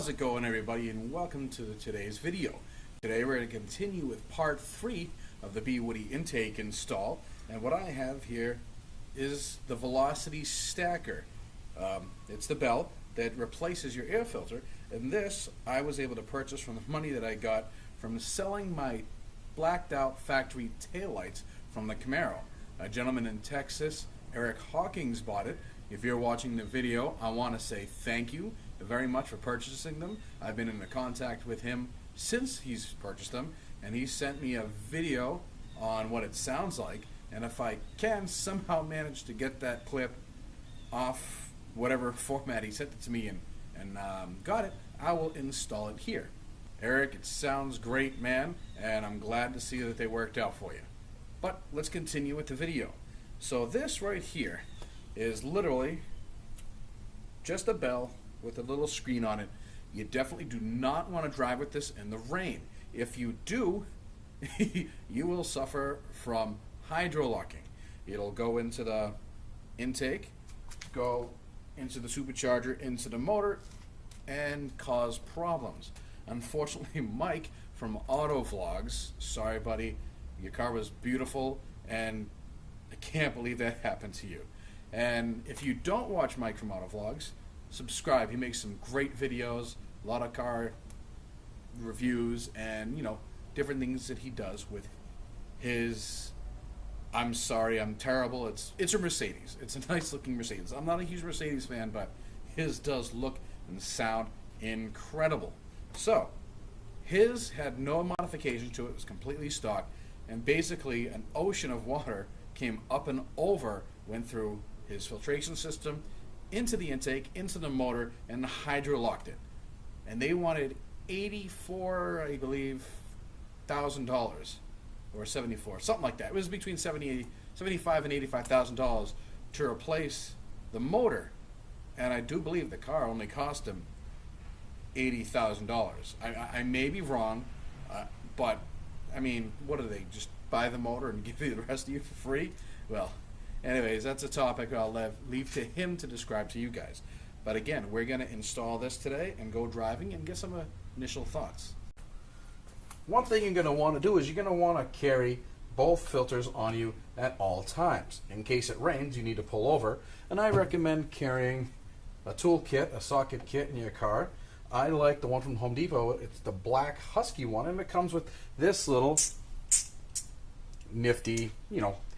How's it going, everybody, and welcome to today's video. Today we're going to continue with part 3 of the Bwoody intake install, and what I have here is the velocity stacker. It's the belt that replaces your air filter, and this I was able to purchase from the money that I got from selling my blacked out factory taillights from the Camaro. A gentleman in Texas, Eric Hawkins, bought it. If you're watching the video, I want to say thank you very much for purchasing them. I've been in contact with him since he's purchased them, and he sent me a video on what it sounds like, and if I can somehow manage to get that clip off whatever format he sent it to me in and got it, I will install it here. Eric, it sounds great, man, and I'm glad to see that they worked out for you. But let's continue with the video. So this right here is literally just a bell with a little screen on it. You definitely do not want to drive with this in the rain. If you do, you will suffer from hydrolocking. It'll go into the intake, go into the supercharger, into the motor, and cause problems. Unfortunately, Mike from Auto Vlogs, sorry buddy, your car was beautiful, and I can't believe that happened to you. And if you don't watch Mike from Auto Vlogs, subscribe. He makes some great videos, a lot of car reviews, and different things that he does with his I'm sorry, I'm terrible. It's a Mercedes. It's a nice looking Mercedes. I'm not a huge Mercedes fan, but his does look and sound incredible. So his had no modification to it. It was completely stock, and basically an ocean of water came up and over, went through his filtration system, into the intake, into the motor, and hydrolocked it. And they wanted $84, I believe, $1,000 or $74, something like that. It was between $75 and $85,000 to replace the motor, and I do believe the car only cost him $80,000. I may be wrong, but I mean, what do they just buy the motor and give you the rest of you for free? Well, anyways, that's a topic I'll leave to him to describe to you guys. But again, we're going to install this today and go driving and get some initial thoughts. One thing you're going to want to do is you're going to want to carry both filters on you at all times. In case it rains, you need to pull over, and I recommend carrying a tool kit, a socket kit in your car. I like the one from Home Depot. It's the black Husky one, and it comes with this little nifty,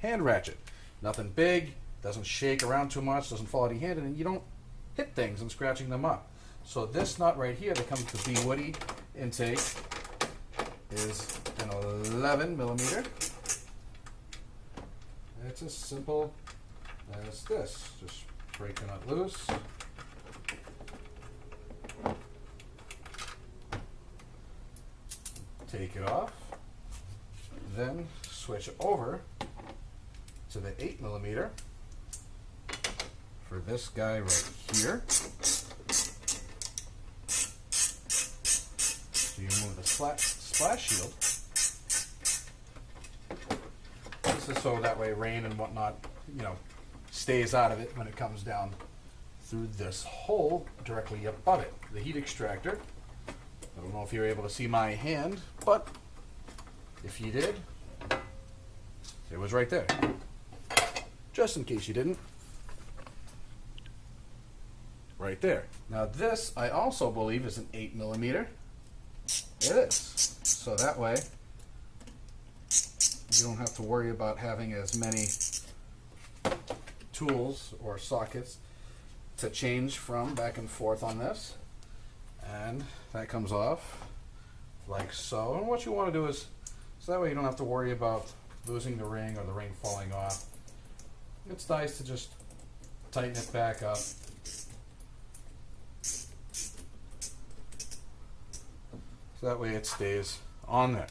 hand ratchet. Nothing big, doesn't shake around too much, doesn't fall out of your hand, and you don't hit things and scratching them up. So this nut right here that comes with the Bwoody intake is an 11 millimeter. It's as simple as this. Just break the nut loose. Take it off. Then switch over to the 8 millimeter for this guy right here. So you remove the splash shield. This is so that way rain and whatnot, stays out of it when it comes down through this hole directly above it. The heat extractor. I don't know if you're able to see my hand, but if you did, it was right there. Just in case you didn't. Right there. Now this, I also believe, is an 8 millimeter. It is. So that way, you don't have to worry about having as many tools or sockets to change from back and forth on this. And that comes off like so. And what you want to do is, so that way you don't have to worry about losing the ring or the ring falling off. It's nice to just tighten it back up. So that way it stays on there.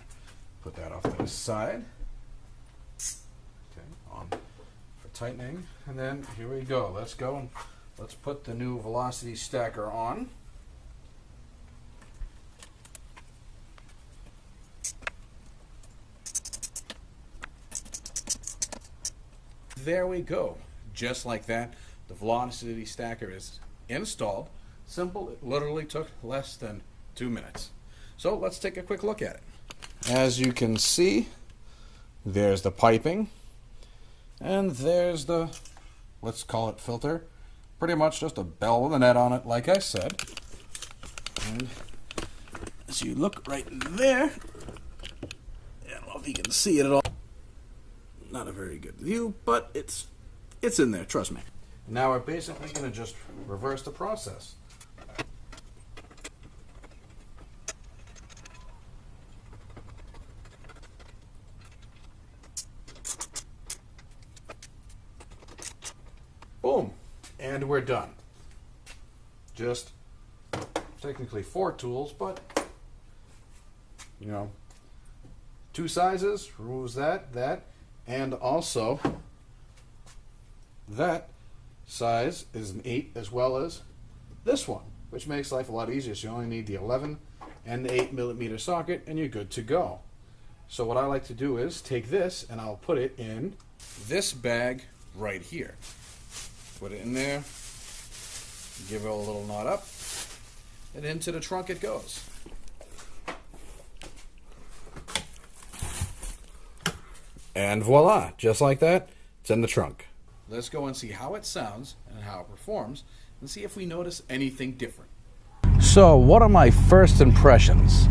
Put that off to the side. Okay, on for tightening. And then here we go. Let's go and let's put the new velocity stacker on. There we go. Just like that, the velocity stacker is installed. simple. It literally took less than 2 minutes. So let's take a quick look at it. As you can see, there's the piping, and there's the, let's call it filter. Pretty much just a bell with a net on it, like I said. And as you look right there, I don't know if you can see it at all. Not a very good view, but it's in there, trust me. Now we're basically going to just reverse the process. Boom, and we're done. Just technically 4 tools, but you know, 2 sizes, removes that, and also that size is an 8 as well as this one, which makes life a lot easier. So you only need the 11 and the 8mm socket and you're good to go. So what I like to do is take this and I'll put it in this bag right here. Put it in there, give it a little knot up, and into the trunk it goes. And voila, just like that, it's in the trunk. Let's go and see how it sounds and how it performs and see if we notice anything different. So, what are my first impressions?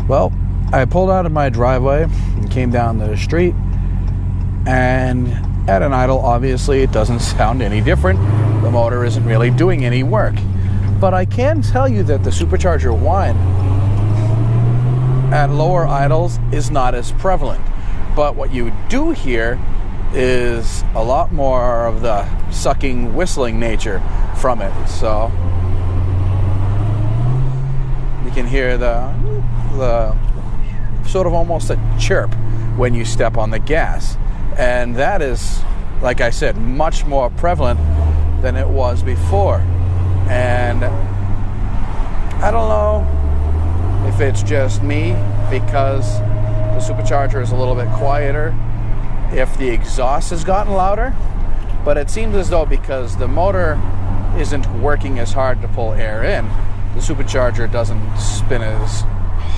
Well, I pulled out of my driveway and came down the street, and at an idle, obviously, it doesn't sound any different. The motor isn't really doing any work. But I can tell you that the supercharger whine at lower idles is not as prevalent. But what you do hear is a lot more of the sucking, whistling nature from it. So you can hear the sort of almost a chirp when you step on the gas. And that is, like I said, much more prevalent than it was before. And I don't know if it's just me, because the supercharger is a little bit quieter, if the exhaust has gotten louder, but it seems as though because the motor isn't working as hard to pull air in, the supercharger doesn't spin as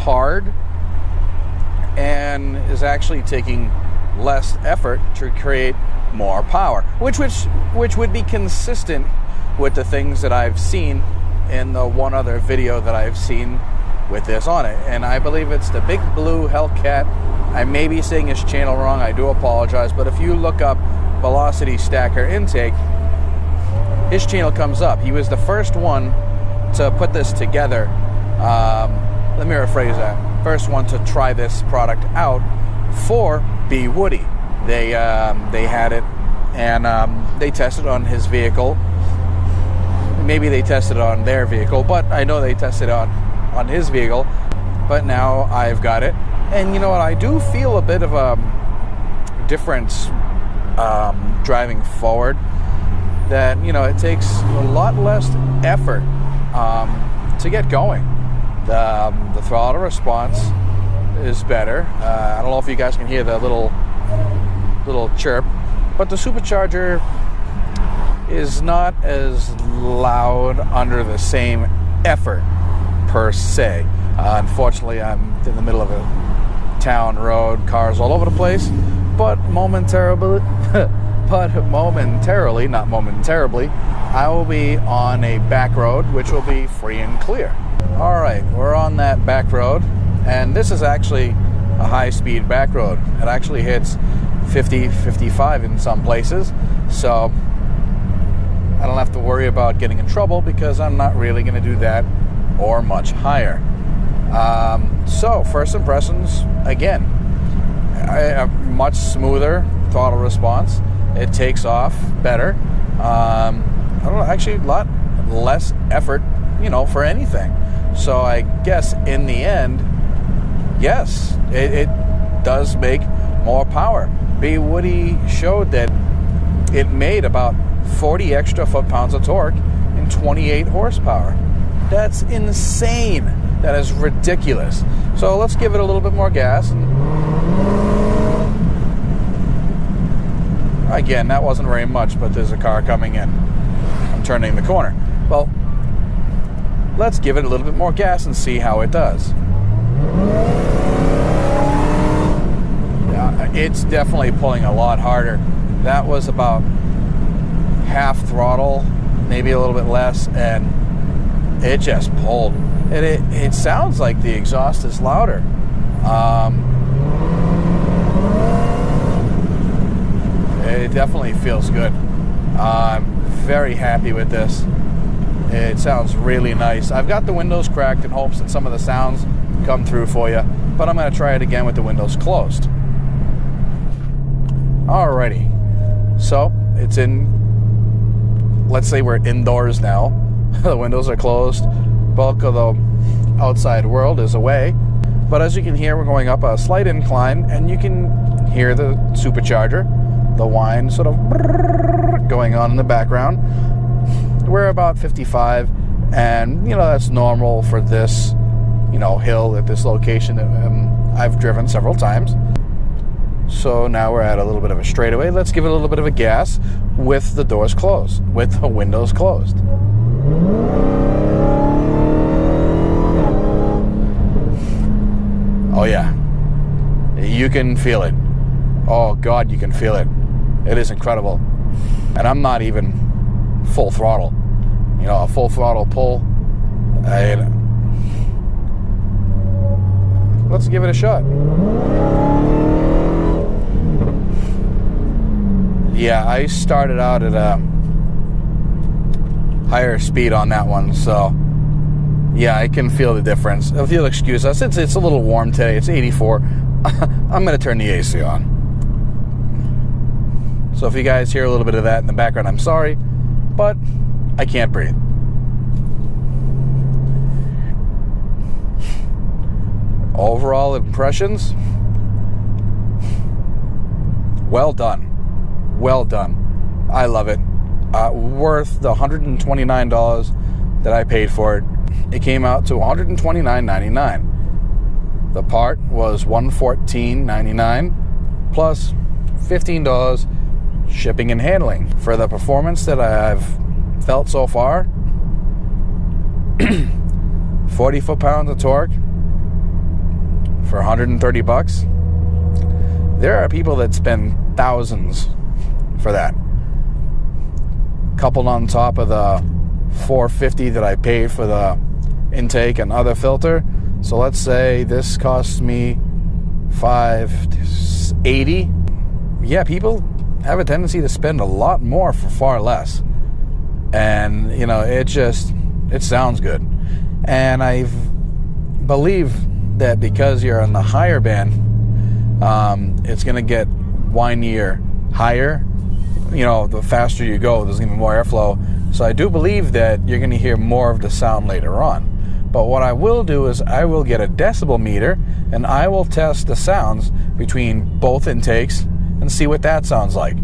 hard and is actually taking less effort to create more power, which would be consistent with the things that I've seen in the one other video that I've seen with this on it. And I believe it's the Big Blue Hellcat. I may be saying his channel wrong, I do apologize, but if you look up Velocity Stacker Intake, his channel comes up. He was the first one to put this together. Let me rephrase that. First one to try this product out for Bwoody. They had it, and they tested on his vehicle. Maybe they tested on their vehicle, but I know they tested on his vehicle. But now I've got it, and you know what? I do feel a bit of a difference driving forward. That, you know, it takes a lot less effort to get going. The throttle response is better. I don't know if you guys can hear the little chirp, but the supercharger is not as loud under the same effort per se. Unfortunately, I'm in the middle of a town road, cars all over the place, but momentarily, not momentarily, I will be on a back road, which will be free and clear. All right, we're on that back road, and this is actually a high-speed back road. It actually hits 50, 55 in some places, so I don't have to worry about getting in trouble because I'm not really going to do that or much higher. So first impressions, again, a much smoother throttle response. It takes off better. I don't know, actually a lot less effort, you know, for anything. So I guess in the end, yes, it does make more power. Bwoody showed that it made about 40 extra foot-pounds of torque and 28 horsepower. That's insane. That is ridiculous. So let's give it a little bit more gas. And again, that wasn't very much, but there's a car coming in. I'm turning the corner. Well, let's give it a little bit more gas and see how it does. It's definitely pulling a lot harder. That was about half throttle, maybe a little bit less, and it just pulled. It sounds like the exhaust is louder. It definitely feels good. I'm very happy with this. It sounds really nice. I've got the windows cracked in hopes that some of the sounds come through for you, but I'm going to try it again with the windows closed. Alrighty, so it's in, let's say we're indoors now. The windows are closed, bulk of the outside world is away, but as you can hear, we're going up a slight incline, and you can hear the supercharger, the whine sort of going on in the background. We're about 55, and you know, that's normal for this, you know, hill at this location that I've driven several times. So now we're at a little bit of a straightaway. Let's give it a little bit of a gas with the doors closed, with the windows closed. Oh yeah, you can feel it. Oh God, you can feel it. It is incredible. And I'm not even full throttle. You know, a full throttle pull. Let's give it a shot. Yeah, I started out at a higher speed on that one, so yeah, I can feel the difference. If you'll excuse us, it's a little warm today. It's 84. I'm going to turn the AC on. So if you guys hear a little bit of that in the background, I'm sorry, but I can't breathe. Overall impressions, well done. Well done. I love it. Worth the $129 that I paid for it. It came out to $129.99. The part was $114.99 plus $15 shipping and handling. For the performance that I've felt so far, 40 foot-pounds of torque for $130. There are people that spend thousands for that, coupled on top of the $450 that I paid for the intake and other filter. So let's say this costs me $580. Yeah, people have a tendency to spend a lot more for far less, and you know, it sounds good. And I believe that because you're in the higher band, it's going to get whinier higher. You know, the faster you go, there's going to be more airflow. So I do believe that you're going to hear more of the sound later on. But what I will do is I will get a decibel meter and I will test the sounds between both intakes and see what that sounds like.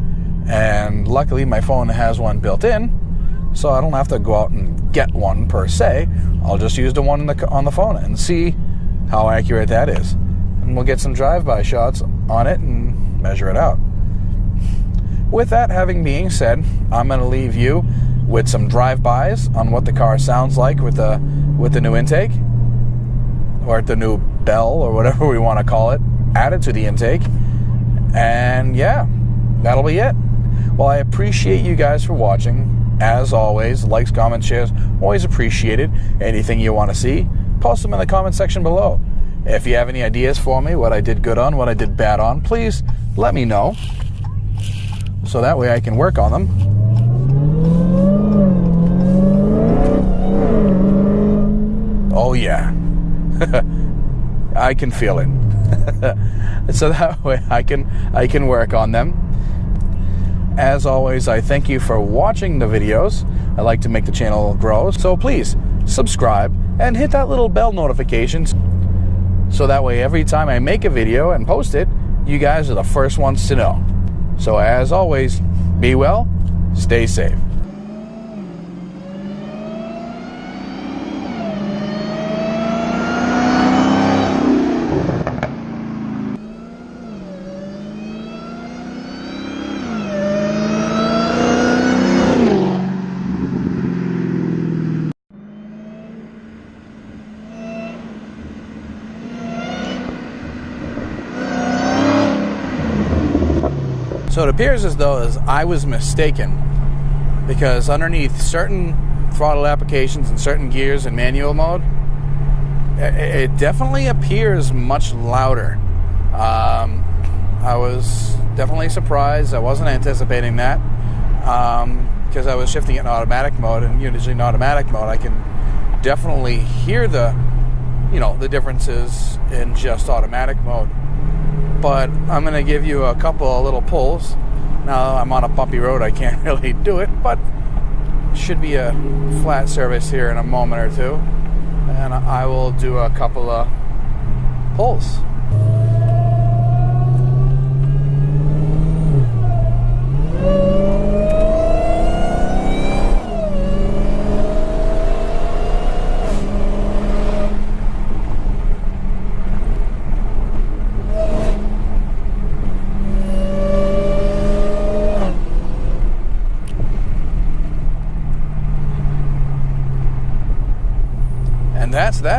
And luckily my phone has one built in, so I don't have to go out and get one per se. I'll just use the one on the phone and see how accurate that is. And we'll get some drive-by shots on it and measure it out. With that having being said, I'm going to leave you with some drive-bys on what the car sounds like with the new intake, or the new bell, or whatever we want to call it, added to the intake. And yeah, that'll be it. Well, I appreciate you guys for watching. As always, likes, comments, shares, always appreciated. Anything you want to see, post them in the comment section below. If you have any ideas for me, what I did good on, what I did bad on, please let me know, so that way I can work on them. Oh yeah, I can feel it. So that way I can work on them. As always, I thank you for watching the videos. I like to make the channel grow, so please subscribe and hit that little bell notification, so that way every time I make a video and post it, you guys are the first ones to know. So as always, be well, stay safe. So it appears as though I was mistaken, because underneath certain throttle applications and certain gears in manual mode, it definitely appears much louder. I was definitely surprised. I wasn't anticipating that, because I was shifting it in automatic mode, and usually in automatic mode I can definitely hear the differences in just automatic mode. But I'm going to give you a couple of little pulls. Now I'm on a bumpy road, I can't really do it, but should be a flat surface here in a moment or two, and I will do a couple of pulls. And that's that.